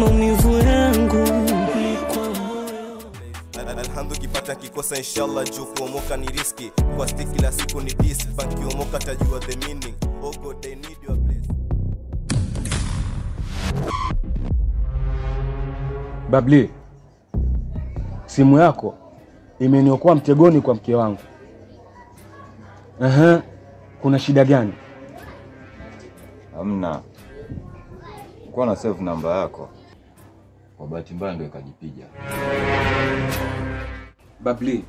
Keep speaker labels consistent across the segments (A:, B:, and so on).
A: maumivu yangu ni kwa moyo.
B: Alhamdulillah kipata kikosa inshallah juu kuomoka ni riski. Kwa stick kila siku ni this, banki omoka tajua the meaning. Oh God, they need your blessing.
C: Babli, simu yako imeniokoa mtegoni kwa mke wangu. Kuna shida gani?
D: Hamna. Kwa na save namba yako. Kwa bahati mbaya ndio ikajipiga.
C: Babli,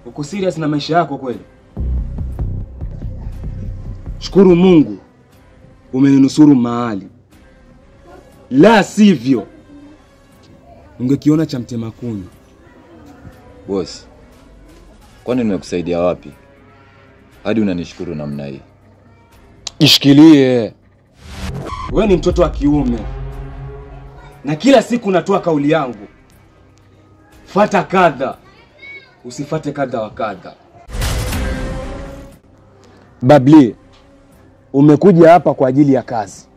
C: uko serious na maisha yako kweli? Shukuru Mungu umeninusuru mahali. La sivyo ungekiona cha mtema kuni.
D: Boss, kwani nimekusaidia wapi hadi unanishukuru namna hii?
C: Ishikilie. Wewe ni mtoto wa kiume na kila siku natoa kauli yangu, fuata kadha, usifate kadha wa kadha. Babli, umekuja hapa kwa ajili ya kazi,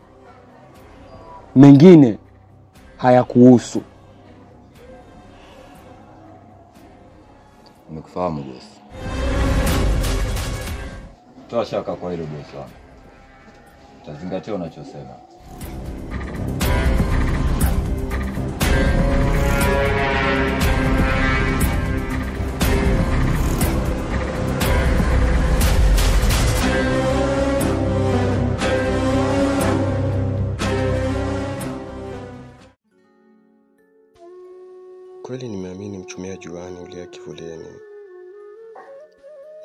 C: mengine hayakuhusu.
D: Nimekufahamu boss. Toa shaka kwa hilo boss wangu. Tazingatia unachosema.
E: Kweli nimeamini mchumia juani ulia kivuleni.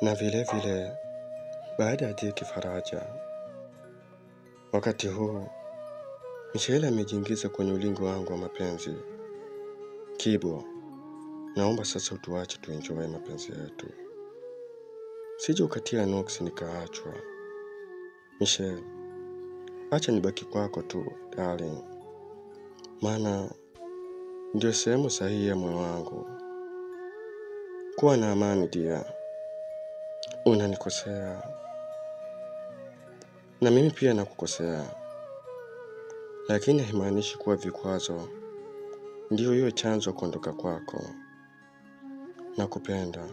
E: Na vile vile baada ya dhiki faraja. Wakati huu Michelle amejiingiza kwenye ulingo wangu wa mapenzi. Kibo, naomba sasa utuache tuenjoy mapenzi yetu. Sije ukatia nuksi nikaachwa. Michelle, acha nibaki kwako tu, darling. Maana ndio sehemu sahihi ya moyo wangu. Kuwa na amani dia. Unanikosea na mimi pia nakukosea, lakini haimaanishi kuwa vikwazo ndio hiyo chanzo kuondoka kwako. Nakupenda,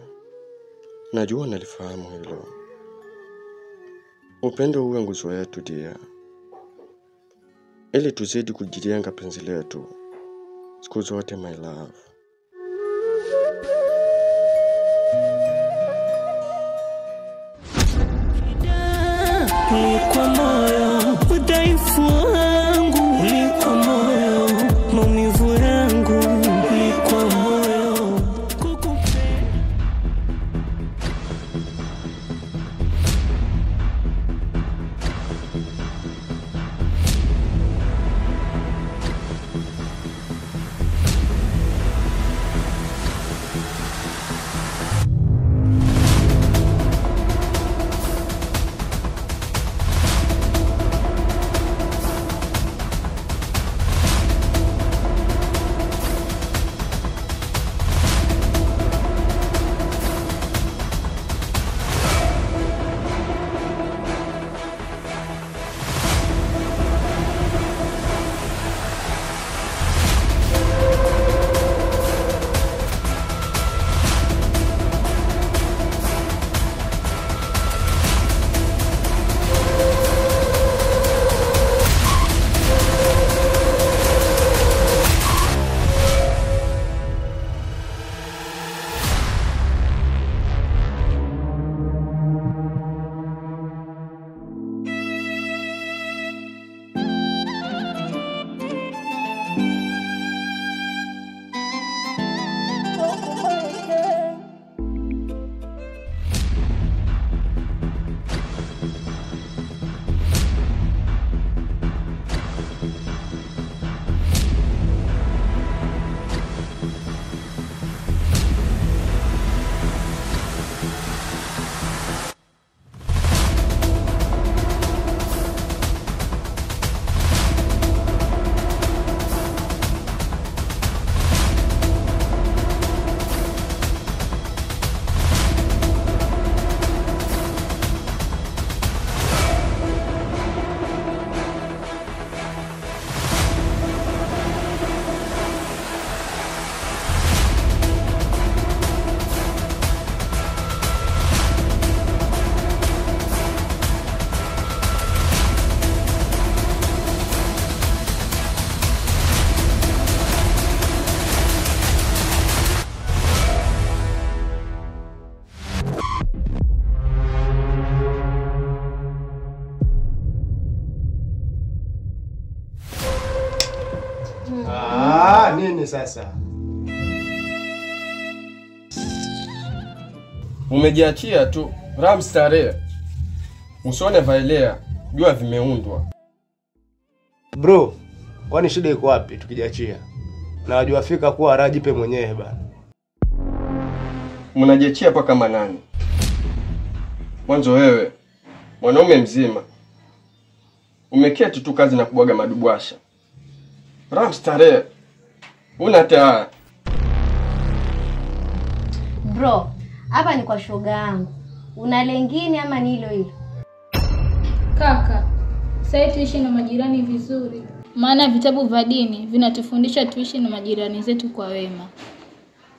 E: najua nalifahamu hilo. Upendo uwe nguzo yetu dia, ili tuzidi kujijenga penzi letu siku zote, my love.
A: Kwa moyo udhaifu wangu ni kwa moyo, maumivu yangu ni kwa moyo, kukupenda.
F: Nini sasa?
G: Umejiachia tu, Ram starehe. Usione vaelea, jua vimeundwa.
F: Bro, kwani shida iko wapi tukijiachia? Na wajua fika kuwa rajipe mwenyewe bana.
G: Mnajiachia pa kama nani? Mwanzo wewe, mwanaume mzima, umeketi tu kazi na kubwaga madubwasha. Ram starehe, una taa.
H: Bro, hapa ni kwa shoga yangu. Una lengine ama ni hilo hilo?
I: Kaka, sasa tuishi na majirani vizuri. Maana vitabu vya dini vinatufundisha tuishi na majirani zetu kwa wema.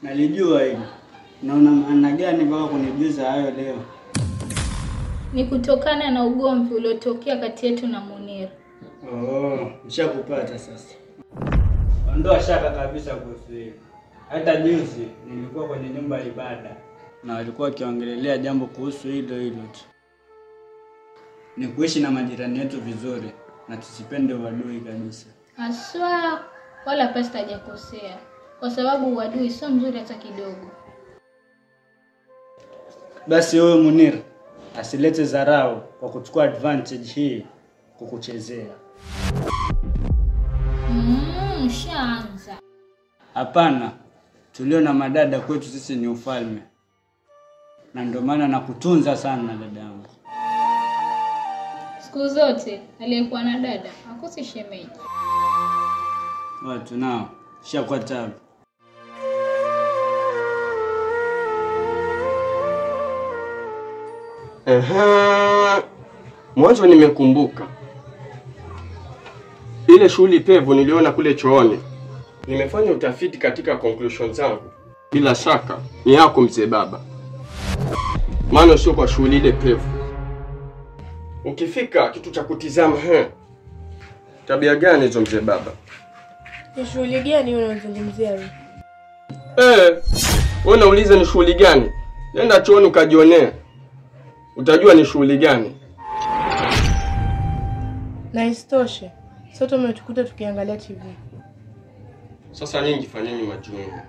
J: Nalijua hilo. Naona maana gani mpaka kunijuza hayo leo?
I: Ni kutokana na ugomvi uliotokea kati yetu na Munir.
J: Nishakupata sasa. Ondoa shaka kabisa kuhusu hilo. Hata juzi nilikuwa kwenye nyumba ya ibada na walikuwa wakiongelea jambo kuhusu hilo tu. Ni kuishi na majirani yetu vizuri na tusipende uadui kabisa.
I: Haswa wala pasta hajakosea, kwa sababu uadui sio mzuri hata kidogo.
J: Basi wewe Munir asilete dharau kwa kuchukua advantage hii kukuchezea.
I: Shaanza.
J: Hapana, tulio na madada kwetu sisi ni ufalme. Na ndio maana nakutunza sana dadangu.
I: Siku zote aliyekuwa na dada hakosi shemeji.
J: Watu nao shakuwa tabu.
G: Mwanzo nimekumbuka ile shughuli pevu niliona kule chooni. Nimefanya utafiti katika conclusion zangu. Bila shaka ni yako mzee baba. Maana sio kwa shughuli ile pevu. Ukifika kitu cha kutizama, tabia gani hizo mzee baba?
K: Ni shughuli gani unazungumzia wewe?
G: Wewe unauliza ni shughuli gani? Nenda chooni ukajionea. Utajua ni shughuli gani.
K: Na isitoshe, sote umetukuta tukiangalia TV.
G: Sasa nyinyi fanyeni majungu.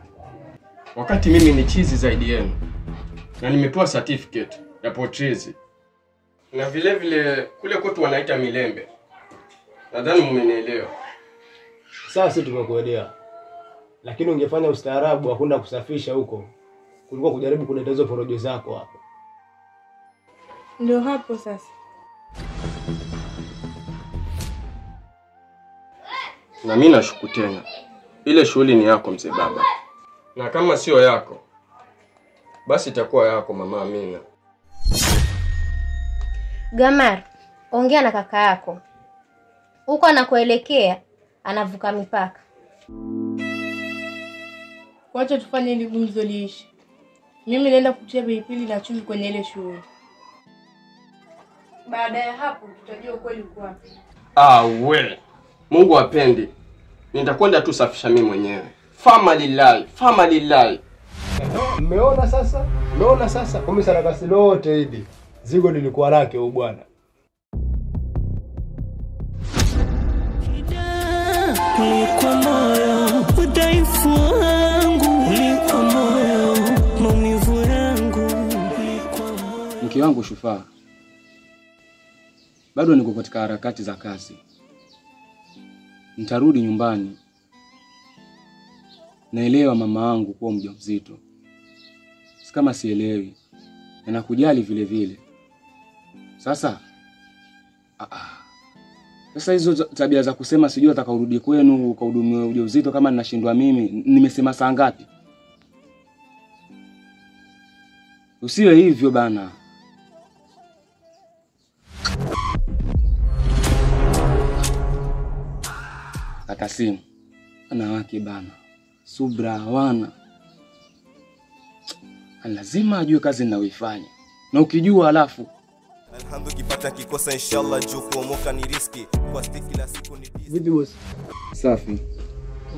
G: Wakati mimi ni chizi zaidi yenu. Na nimepewa certificate ya potrezi. Na vile vile kule kwetu wanaita milembe. Nadhani mmenielewa.
F: Sasa tumekuelewa. Lakini ungefanya ustaarabu hakuna kusafisha huko. Kulikuwa kujaribu kuleta hizo porojo zako hapo.
K: Ndio hapo sasa.
G: Na mimi nashuku tena. Ile shughuli ni yako mzee baba. Na kama sio yako, basi itakuwa yako mama Amina.
H: Gamar, ongea na kaka yako. Huko anakoelekea anavuka mipaka.
K: Wacha tufanye ili gumzo liishi. Mimi naenda kutia pilipili na chumvi kwenye ile shughuli. Baada ya hapo tutajua ukweli uko wapi.
G: We. Mungu apendi. Nitakwenda tu safisha mimi mwenyewe. Fama lillahi.
F: Mmeona sasa? Mmeona sasa? Kumbe sarakasi lote hili zigo lilikuwa lake huyu bwana.
A: Ulikuwa moyo, udhaifu wangu. Ulikuwa moyo, maumivu yangu. Ulikuwa moyo.
C: Mke wangu Shufaa, bado niko katika harakati za kazi. Nitarudi nyumbani. Naelewa mama yangu kuwa mjamzito. Si kama sielewi. Na nakujali vile vile. Sasa Sasa hizo tabia za kusema sijui atakaurudi kwenu ukahudumia ujauzito kama ninashindwa mimi, nimesema saa ngapi? Usiwe hivyo bana. Akasimu wanawake bana, subra hawana. Lazima ajue kazi ninayoifanya. Na ukijua alafu
B: Alhamdu kipata kikosa inshallah juu kuomoka ni riski. Kwa stiki kila siku ni busy.
J: Vipi boss?
C: safi.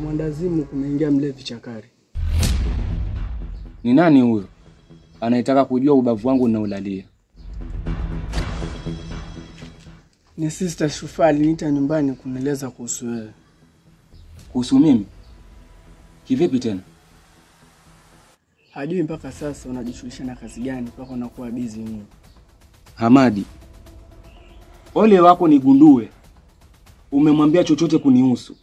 J: Mwandazimu kumeingia mlevi chakari.
C: Ni nani huyo? Anaitaka kujua ubavu wangu ninaulalia.
J: Ni sister Shufaa aliniita nyumbani kunieleza kuhusu wewe.
C: Kuhusu mimi? Kivipi tena?
J: Hajui mpaka sasa unajishughulisha na kazi gani mpaka unakuwa busy mno.
C: Hamadi, ole wako nigundue umemwambia chochote kunihusu.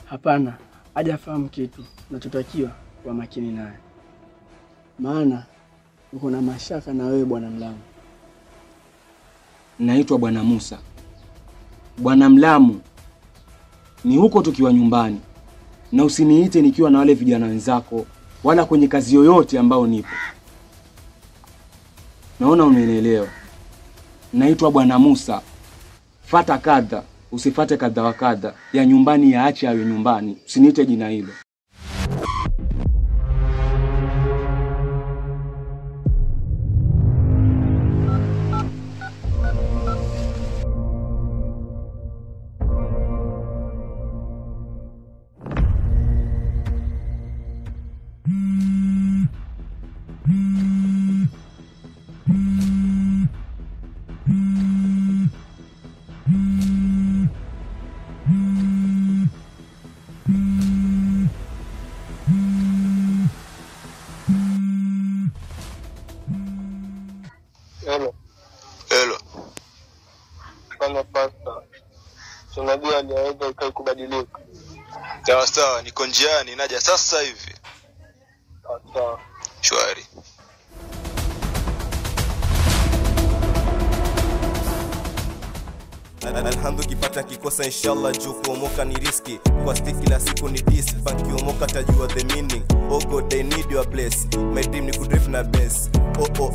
J: Hapana, hajafahamu kitu. Unachotakiwa kwa makini naye. Maana uko na mashaka na wewe Bwana Mlamu.
C: Naitwa Bwana Musa. Bwana Mlamu ni huko tukiwa nyumbani, na usiniite nikiwa na wale vijana wenzako wala kwenye kazi yoyote ambao nipo. Naona umeelewa. Naitwa Bwana Musa. Fata kadha, usifate kadha wa kadha. Ya nyumbani yaache awe nyumbani. Usiniite jina hilo.
L: Hello. Fanya pasta. Tunajua hajaweza ikakubadilika. Sawa, niko njiani naja sasa hivi. Sawa. Shwari.
B: Alhamdu kipata kikosa inshallah juu kuomoka ni riski. Kwa stick kila siku ni this. Bank kiomoka tajua the meaning. Oh God, I need your bless. My dream ni kudrift na Benz.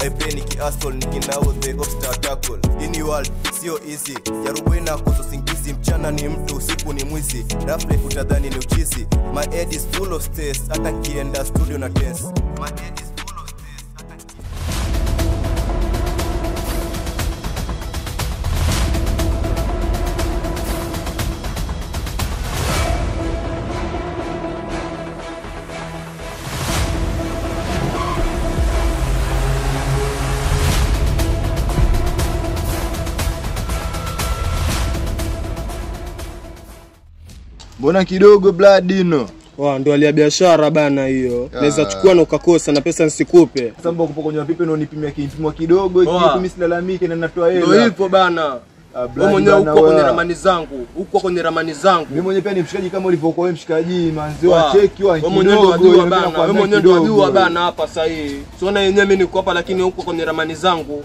B: I pray niki asshole niki now the obstacle tackle. In the world, sio easy. Yarubuena koso singizi. Mchana ni mtu, usiku ni mwizi. Rough life utadhani ni uchizi. My head is full of stress. Hata kienda studio na dance. My head is full of stress.
D: Mbona kidogo Bladino?
F: Ndio alia biashara bana hiyo. Naweza chukua na ukakosa na pesa nisikupe.
D: Sasa mbona kupokonya vipi na unipimia kipimo kidogo hivi mimi silalamike na natoa hela.
F: Ndio hivyo bana. Wewe mwenyewe uko kwenye ramani zangu. Uko kwenye ramani zangu.
D: Mimi mwenyewe pia ni mshikaji kama ulivyokuwa wewe mshikaji manzi wa cheki wa
F: kidogo. Wewe mwenyewe ndio adua bana. Wewe mwenyewe ndio adua bana hapa sasa hivi. Siona yenyewe mimi niko hapa lakini uko kwenye ramani zangu.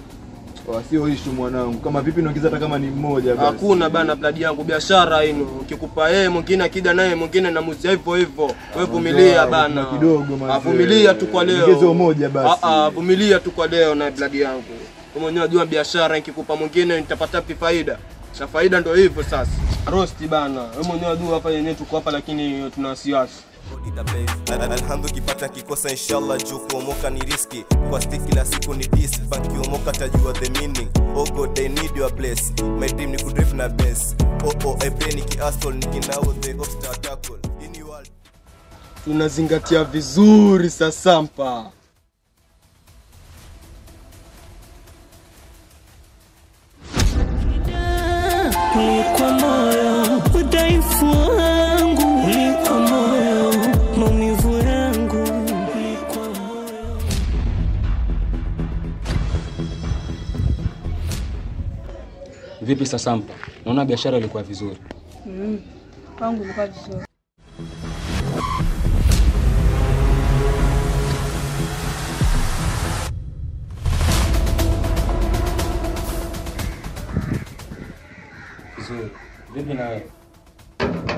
D: Sio issue mwanangu. Kama vipi naongeza hata kama ni mmoja basi.
F: Hakuna bana blood yangu biashara hino. Ukikupa yeye mwingine akida naye mwingine namuzia hivyo hivyo. Wewe vumilia bana.
D: Kidogo manzi.
F: Vumilia tu kwa leo.
D: Ongezo moja basi.
F: Vumilia tu kwa leo na blood yangu. Wewe mwenyewe unajua biashara nikikupa mwingine nitapata faida. Sa faida ndio hivyo sasa. Rosti bana. Wewe mwenyewe unajua hapa yenyewe tuko hapa lakini tuna wasiwasi.
B: Alhamdu kipata kikosa inshallah juu kuomoka ni riski. Kwa stick kila siku ni this. Bank kiomoka tajua the meaning. Oh God, I need your bless. My dream ni kudrift na Benz. I pray niki asshole niki now the obstacle tackle. In the world.
F: Tunazingatia vizuri sasampa.
A: Ulikuwa moyo, udhaifu wangu. Ulikuwa moyo, maumivu yangu. Ulikuwa moyo.
C: Vipi Sasampa? Naona biashara ilikuwa vizuri.
I: Kwangu ilikuwa vizuri.
C: Vizuri. Vipi na wewe?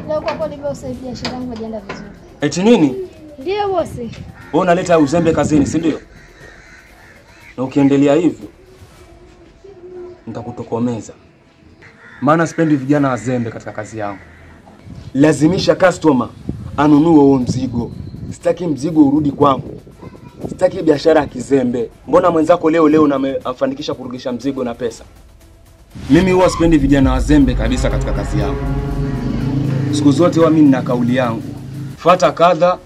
H: Leo kwa kweli bosi biashara yangu hajaenda vizuri.
C: Eti nini?
H: Ndio bosi.
C: Wewe unaleta uzembe kazini, si ndio? Na ukiendelea hivyo nitakutokomeza. Maana sipendi vijana wazembe katika kazi yangu. Lazimisha customer anunue huo mzigo. Sitaki mzigo urudi kwangu. Sitaki biashara ya kizembe. Mbona mwenzako leo unafanikisha kurudisha mzigo na pesa? Mimi huwa sipendi vijana wazembe kabisa katika kazi yangu. Siku zote huwa mimi nina kauli yangu. Fuata kadha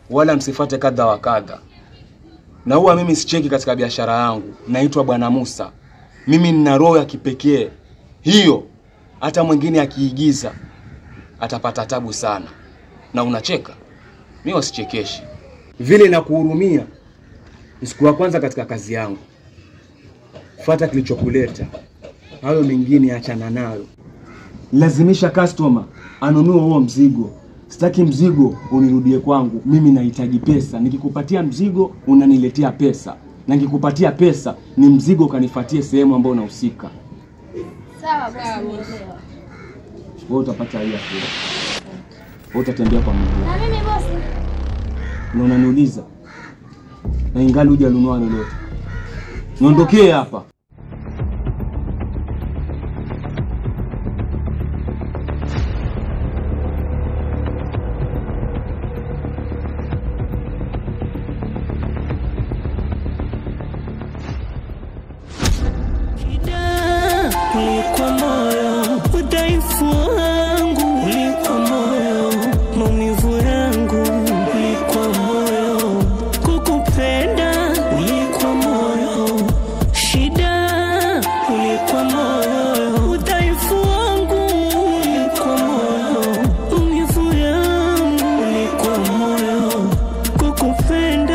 C: wala msifate kadha wa kadha. Na huwa mimi sicheki katika biashara yangu. Naitwa Bwana Musa. Mimi nina roho ya kipekee. Hiyo Hata mwingine akiigiza atapata tabu sana. Na unacheka, mimi wasichekeshi. Vile na kuhurumia siku ya kwanza katika kazi yangu. Fuata kilichokuleta. Hayo mengine achana nayo. Lazimisha customer anunue huo mzigo. Sitaki mzigo unirudie kwangu. Mimi nahitaji pesa. Nikikupatia mzigo unaniletea pesa. Na nikikupatia pesa ni mzigo kanifuatie sehemu ambayo unahusika.
H: Sawa bosi.
C: Wewe utapata hii afya. Wewe utatembea kwa mguu.
H: Na mimi bosi.
C: Na unaniuliza. Na ingali hujanunua lolote. Niondokee hapa.
A: Ulikuwa moyo, udhaifu wangu. Ulikuwa moyo, maumivu yangu. Ulikuwa moyo, kukupenda. Ulikuwa moyo, shida. Ulikuwa moyo, udhaifu wangu. Ulikuwa moyo, maumivu yangu. Ulikuwa moyo, kukupenda.